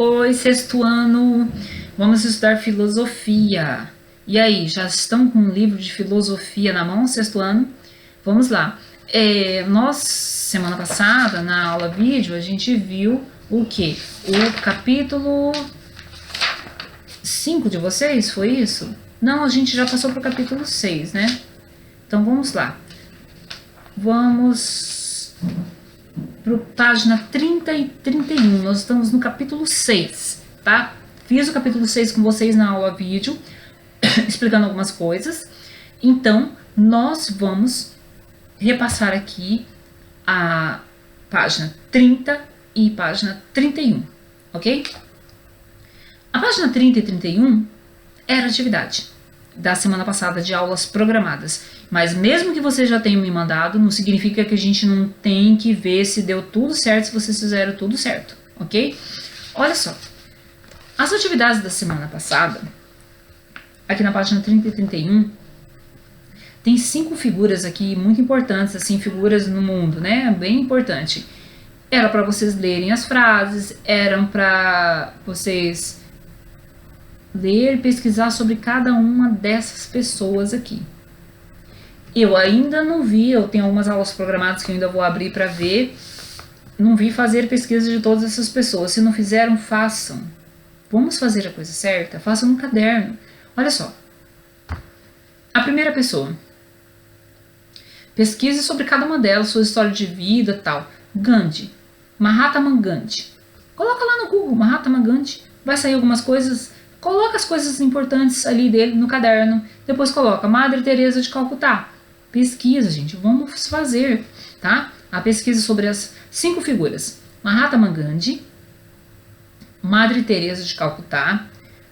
Oi, sexto ano, vamos estudar filosofia. E aí, já estão com um livro de filosofia na mão, sexto ano? Vamos lá. Nós, semana passada, na aula vídeo, a gente viu o quê? O capítulo 5 de vocês, foi isso? Não, a gente já passou para o capítulo 6, né? Então vamos lá. Vamos para página 30 e 31. Nós estamos no capítulo 6, tá? Fiz o capítulo 6 com vocês na aula vídeo, explicando algumas coisas. Então, nós vamos repassar aqui a página 30 e página 31, ok? A página 30 e 31 era atividade da semana passada de aulas programadas. Mas mesmo que vocês já tenham me mandado, não significa que a gente não tem que ver se deu tudo certo, se vocês fizeram tudo certo, ok? Olha só, as atividades da semana passada, aqui na página 30 e 31, tem 5 figuras aqui muito importantes, assim, figuras no mundo, né? Bem importante. Era para vocês lerem as frases, eram para vocês ler e pesquisar sobre cada uma dessas pessoas aqui. Eu ainda não vi, eu tenho algumas aulas programadas que eu ainda vou abrir para ver, não vi fazer pesquisa de todas essas pessoas. Se não fizeram, façam. Vamos fazer a coisa certa? Façam no caderno. Olha só. A primeira pessoa. Pesquise sobre cada uma delas, sua história de vida e tal. Gandhi. Mahatma Gandhi. Coloca lá no Google, Mahatma Gandhi. Vai sair algumas coisas. Coloca as coisas importantes ali dele no caderno. Depois coloca Madre Teresa de Calcutá. Pesquisa, gente. Vamos fazer, tá? A pesquisa sobre as 5 figuras. Mahatma Gandhi, Madre Teresa de Calcutá,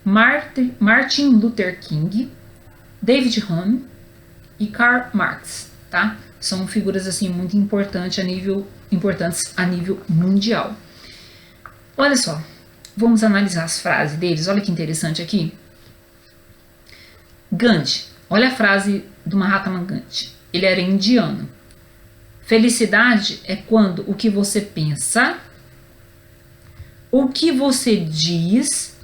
Martin Luther King, David Hume e Karl Marx, tá? São figuras assim muito importantes a nível mundial. Olha só. Vamos analisar as frases deles. Olha que interessante aqui. Gandhi. Olha a frase do Mahatma Gandhi. Ele era indiano. Felicidade é quando o que você pensa, o que você diz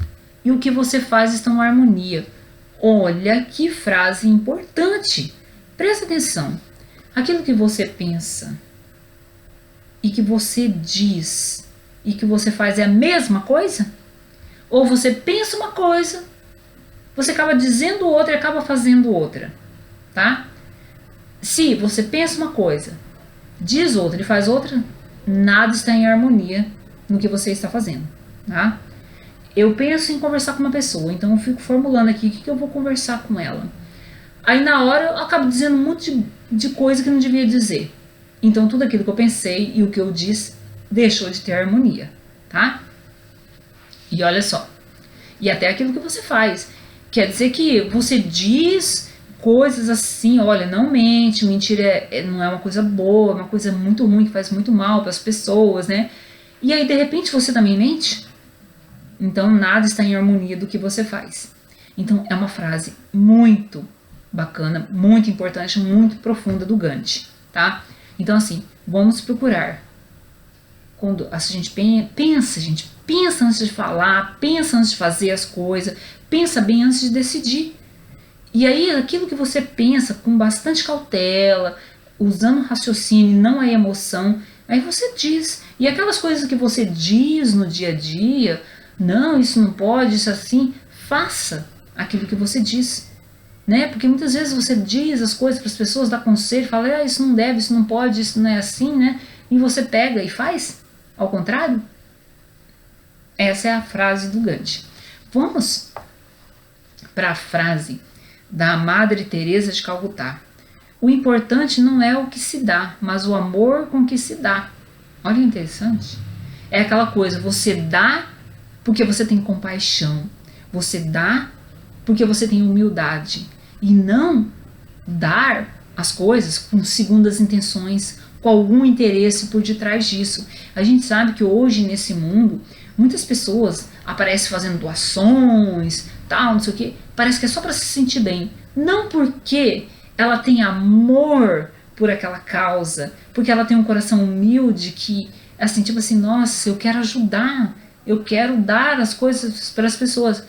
e o que você faz estão em harmonia. Olha que frase importante. Presta atenção. Aquilo que você pensa e que você diz e que você faz é a mesma coisa? Ou você pensa uma coisa, você acaba dizendo outra e acaba fazendo outra, tá? Se você pensa uma coisa, diz outra e faz outra, nada está em harmonia no que você está fazendo, tá? Eu penso em conversar com uma pessoa, então eu fico formulando aqui o que eu vou conversar com ela. Aí na hora eu acabo dizendo um monte de coisa que não devia dizer. Então tudo aquilo que eu pensei e o que eu disse deixou de ter harmonia, tá? E olha só, e até aquilo que você faz, quer dizer que você diz coisas assim, olha, não mente, mentira não é uma coisa boa, é uma coisa muito ruim, que faz muito mal para as pessoas, né? E aí de repente você também mente, então nada está em harmonia do que você faz. Então é uma frase muito bacana, muito importante, muito profunda do Gandhi, tá? Então assim, vamos procurar. Quando a gente pensa antes de falar, pensa antes de fazer as coisas, pensa bem antes de decidir. E aí aquilo que você pensa com bastante cautela, usando o raciocínio e não a emoção, aí você diz. E aquelas coisas que você diz no dia a dia, não, isso não pode, isso assim, faça aquilo que você diz. Né? Porque muitas vezes você diz as coisas para as pessoas, dá conselho, fala, isso não deve, isso não pode, isso não é assim, né? E você pega e faz. Ao contrário, essa é a frase do Gandhi. Vamos para a frase da Madre Teresa de Calcutá. O importante não é o que se dá, mas o amor com que se dá. Olha que interessante. É aquela coisa, você dá porque você tem compaixão. Você dá porque você tem humildade. E não dar as coisas com segundas intenções, com algum interesse por detrás disso. A gente sabe que hoje nesse mundo, muitas pessoas aparecem fazendo doações, tal, não sei o que, parece que é só para se sentir bem. Não porque ela tem amor por aquela causa, porque ela tem um coração humilde que, assim, tipo assim, nossa, eu quero ajudar, eu quero dar as coisas para as pessoas.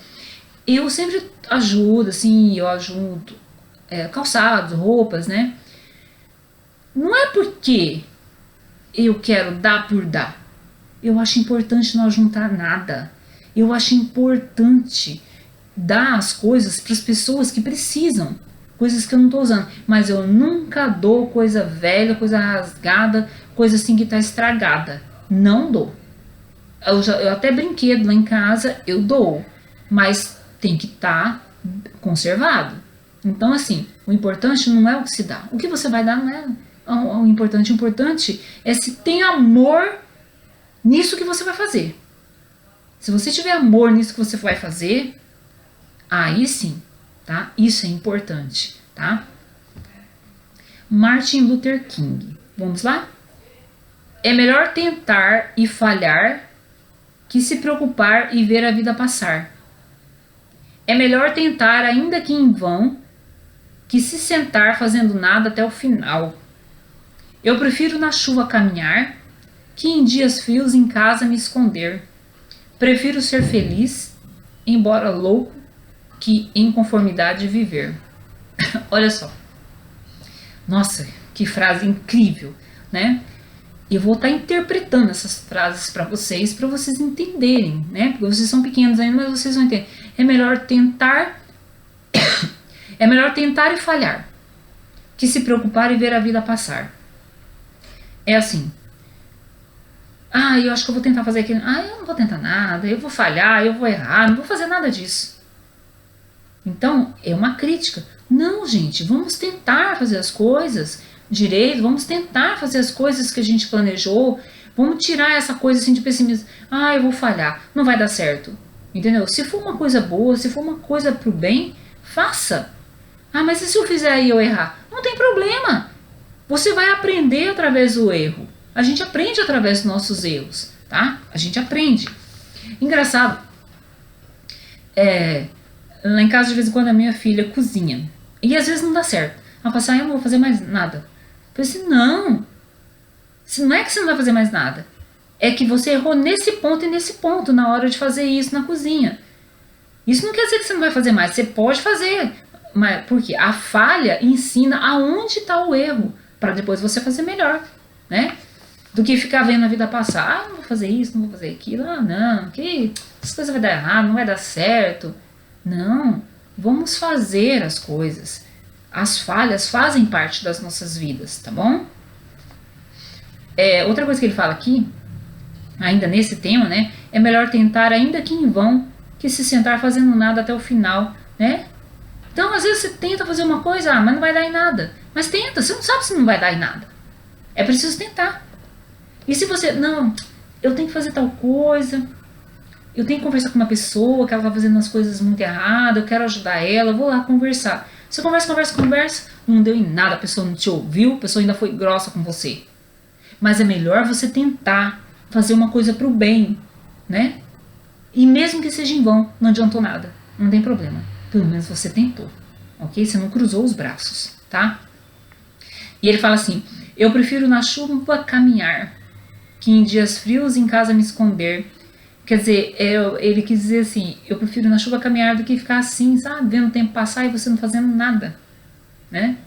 Eu sempre ajudo, assim, eu ajudo calçados, roupas, né? Não é porque eu quero dar por dar. Eu acho importante não juntar nada. Eu acho importante dar as coisas para as pessoas que precisam. Coisas que eu não estou usando. Mas eu nunca dou coisa velha, coisa rasgada, coisa assim que está estragada. Não dou. Eu até brinquedo lá em casa, eu dou. Mas tem que estar conservado. Então, assim, o importante não é o que se dá. O que você vai dar não é o importante. O importante é se tem amor nisso que você vai fazer. Se você tiver amor nisso que você vai fazer, aí sim, tá? Isso é importante, tá? Martin Luther King. Vamos lá? É melhor tentar e falhar que se preocupar e ver a vida passar. É melhor tentar, ainda que em vão, que se sentar fazendo nada até o final. Eu prefiro na chuva caminhar, que em dias frios em casa me esconder. Prefiro ser feliz, embora louco, que em conformidade viver. Olha só. Nossa, que frase incrível, né? Eu vou estar interpretando essas frases para vocês entenderem, né? Porque vocês são pequenos ainda, mas vocês vão entender. É melhor tentar e falhar, que se preocupar e ver a vida passar. É assim. Eu acho que eu vou tentar fazer aquilo. Eu não vou tentar nada, eu vou falhar, eu vou errar, não vou fazer nada disso. Então, é uma crítica. Não, gente, vamos tentar fazer as coisas direito, vamos tentar fazer as coisas que a gente planejou, vamos tirar essa coisa assim de pessimismo. Eu vou falhar, não vai dar certo. Entendeu? Se for uma coisa boa, se for uma coisa pro bem, faça. Mas e se eu fizer e eu errar? Não tem problema. Você vai aprender através do erro. A gente aprende através dos nossos erros, tá? A gente aprende. Engraçado. Lá em casa, de vez em quando, a minha filha cozinha. E às vezes não dá certo. Ela fala assim, eu não vou fazer mais nada. Eu falei assim, não. Não é que você não vai fazer mais nada. É que você errou nesse ponto e nesse ponto na hora de fazer isso na cozinha. Isso não quer dizer que você não vai fazer mais. Você pode fazer. Mas porque a falha ensina aonde está o erro. Para depois você fazer melhor, né? Do que ficar vendo a vida passar. Não vou fazer isso, não vou fazer aquilo. Não, que essas coisas vai dar errado, não vai dar certo. Não, vamos fazer as coisas. As falhas fazem parte das nossas vidas, tá bom? Outra coisa que ele fala aqui, ainda nesse tema, né? É melhor tentar, ainda que em vão, que se sentar fazendo nada até o final, né? Então, às vezes você tenta fazer uma coisa, mas não vai dar em nada. Mas tenta, você não sabe se não vai dar em nada. É preciso tentar. E se você, não, eu tenho que fazer tal coisa, eu tenho que conversar com uma pessoa que ela tá fazendo as coisas muito erradas, eu quero ajudar ela, eu vou lá conversar. Você conversa, não deu em nada, a pessoa não te ouviu, a pessoa ainda foi grossa com você. Mas é melhor você tentar fazer uma coisa pro bem, né? E mesmo que seja em vão, não adiantou nada, não tem problema. Pelo menos você tentou, ok? Você não cruzou os braços, tá? E ele fala assim, eu prefiro na chuva caminhar, que em dias frios em casa me esconder. Quer dizer, ele quis dizer assim, eu prefiro na chuva caminhar do que ficar assim, sabe? Vendo o tempo passar e você não fazendo nada, né?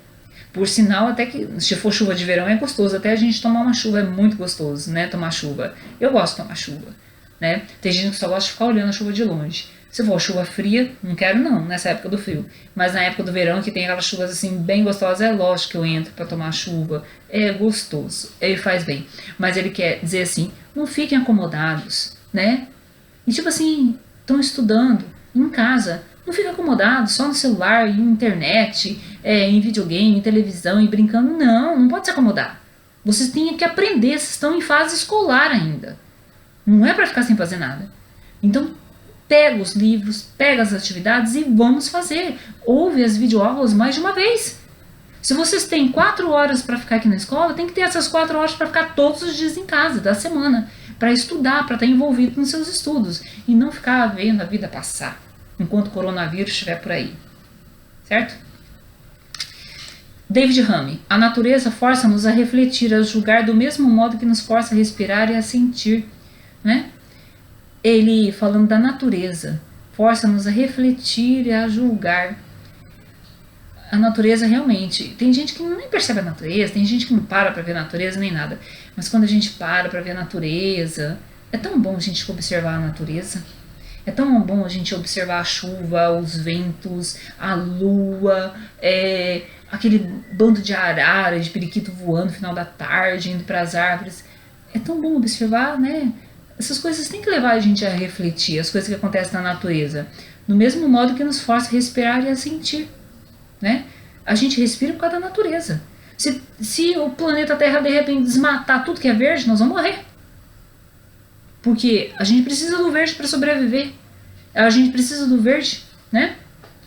Por sinal, até que se for chuva de verão é gostoso, até a gente tomar uma chuva é muito gostoso, né? Tomar chuva. Eu gosto de tomar chuva, né? Tem gente que só gosta de ficar olhando a chuva de longe. Se for chuva fria, não quero não, nessa época do frio. Mas na época do verão, que tem aquelas chuvas assim bem gostosas, é lógico que eu entro para tomar chuva. É gostoso, ele faz bem. Mas ele quer dizer assim, não fiquem acomodados, né? E tipo assim, estão estudando em casa, não fiquem acomodados só no celular, em internet, em videogame, em televisão e brincando. Não pode se acomodar. Vocês têm que aprender, vocês estão em fase escolar ainda. Não é para ficar sem fazer nada. Então, pega os livros, pega as atividades e vamos fazer. Ouve as videoaulas mais de uma vez. Se vocês têm 4 horas para ficar aqui na escola, tem que ter essas 4 horas para ficar todos os dias em casa, da semana, para estudar, para estar envolvido nos seus estudos e não ficar vendo a vida passar enquanto o coronavírus estiver por aí. Certo? David Hume, a natureza força-nos a refletir, a julgar do mesmo modo que nos força a respirar e a sentir, né? ele falando da natureza, força-nos a refletir e a julgar. A natureza realmente, tem gente que nem percebe a natureza, tem gente que não para ver a natureza nem nada, mas quando a gente para ver a natureza, é tão bom a gente observar a natureza, é tão bom a gente observar a chuva, os ventos, a lua, aquele bando de arara, de periquito voando no final da tarde, indo para as árvores. É tão bom observar, né? Essas coisas têm que levar a gente a refletir, as coisas que acontecem na natureza, do mesmo modo que nos força a respirar e a sentir, né? A gente respira por causa da natureza. Se o planeta Terra de repente desmatar tudo que é verde, nós vamos morrer. Porque a gente precisa do verde para sobreviver. A gente precisa do verde, né?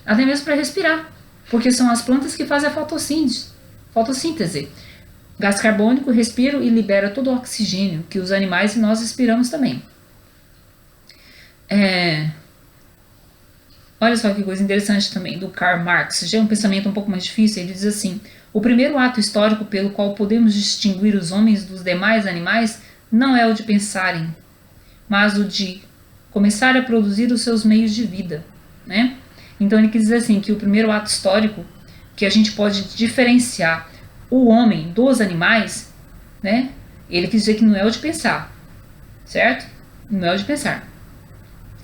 Até mesmo para respirar. Porque são as plantas que fazem a fotossíntese. Gás carbônico, respiro e libera todo o oxigênio que os animais e nós respiramos também. Olha só que coisa interessante também do Karl Marx. Já é um pensamento um pouco mais difícil. Ele diz assim: o primeiro ato histórico pelo qual podemos distinguir os homens dos demais animais não é o de pensarem, mas o de começar a produzir os seus meios de vida, né? Então ele quis dizer assim, que o primeiro ato histórico que a gente pode diferenciar o homem dos animais, né? Ele quis dizer que não é o de pensar, certo? Não é o de pensar,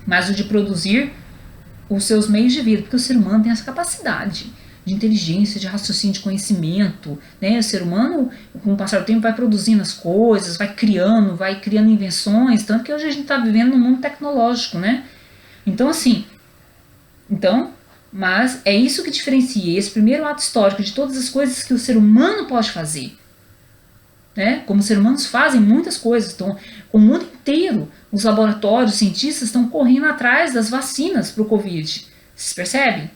mas o de produzir os seus meios de vida, porque o ser humano tem essa capacidade de inteligência, de raciocínio, de conhecimento, né? O ser humano, com o passar do tempo, vai produzindo as coisas, vai criando invenções, tanto que hoje a gente está vivendo num mundo tecnológico, né? Então, assim, mas é isso que diferencia esse primeiro ato histórico de todas as coisas que o ser humano pode fazer, né? Como os seres humanos fazem muitas coisas. Então, o mundo inteiro, os laboratórios, os cientistas estão correndo atrás das vacinas para o Covid. Vocês percebem?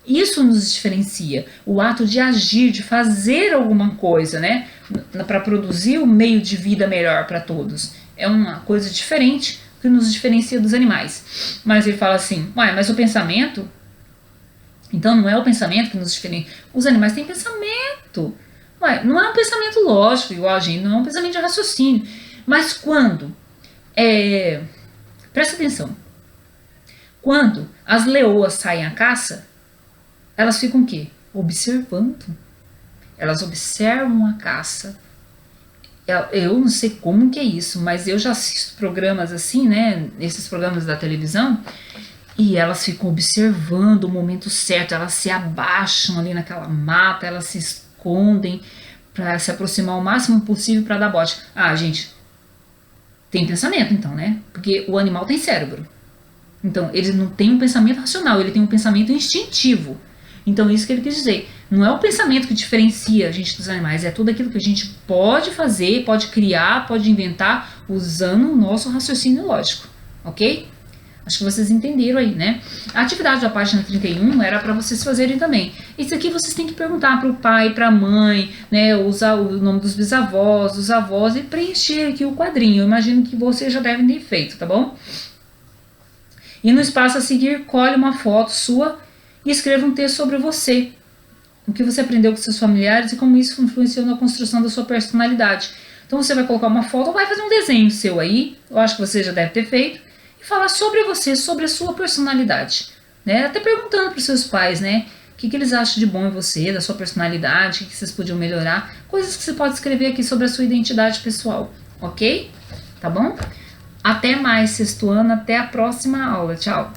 Isso nos diferencia. O ato de agir, de fazer alguma coisa, né? Para produzir um meio de vida melhor para todos. É uma coisa diferente que nos diferencia dos animais. Mas ele fala assim, mas o pensamento... Então não é o pensamento que nos diferencia. Os animais têm pensamento. Não é um pensamento lógico igual a gente, não é um pensamento de raciocínio. Mas quando... presta atenção. Quando as leoas saem à caça, elas ficam o quê? Observando. Elas observam a caça. Eu não sei como que é isso, mas eu já assisto programas assim, né? Esses programas da televisão, e elas ficam observando o momento certo, elas se abaixam ali naquela mata, elas se escondem para se aproximar o máximo possível para dar bote. Gente, tem pensamento então, né? Porque o animal tem cérebro. Então, ele não tem um pensamento racional, ele tem um pensamento instintivo. Então, isso que ele quis dizer. Não é o pensamento que diferencia a gente dos animais, é tudo aquilo que a gente pode fazer, pode criar, pode inventar, usando o nosso raciocínio lógico, ok? Acho que vocês entenderam aí, né? A atividade da página 31 era para vocês fazerem também. Isso aqui vocês têm que perguntar para o pai, para a mãe, né? Usar o nome dos bisavós, dos avós e preencher aqui o quadrinho. Eu imagino que vocês já devem ter feito, tá bom? E no espaço a seguir, colhe uma foto sua e escreva um texto sobre você. O que você aprendeu com seus familiares e como isso influenciou na construção da sua personalidade. Então você vai colocar uma foto ou vai fazer um desenho seu aí, eu acho que você já deve ter feito, e falar sobre você, sobre a sua personalidade, né? Até perguntando para os seus pais, né? O que eles acham de bom em você, da sua personalidade, o que vocês podiam melhorar, coisas que você pode escrever aqui sobre a sua identidade pessoal, ok? Tá bom? Até mais, sexto ano, até a próxima aula. Tchau!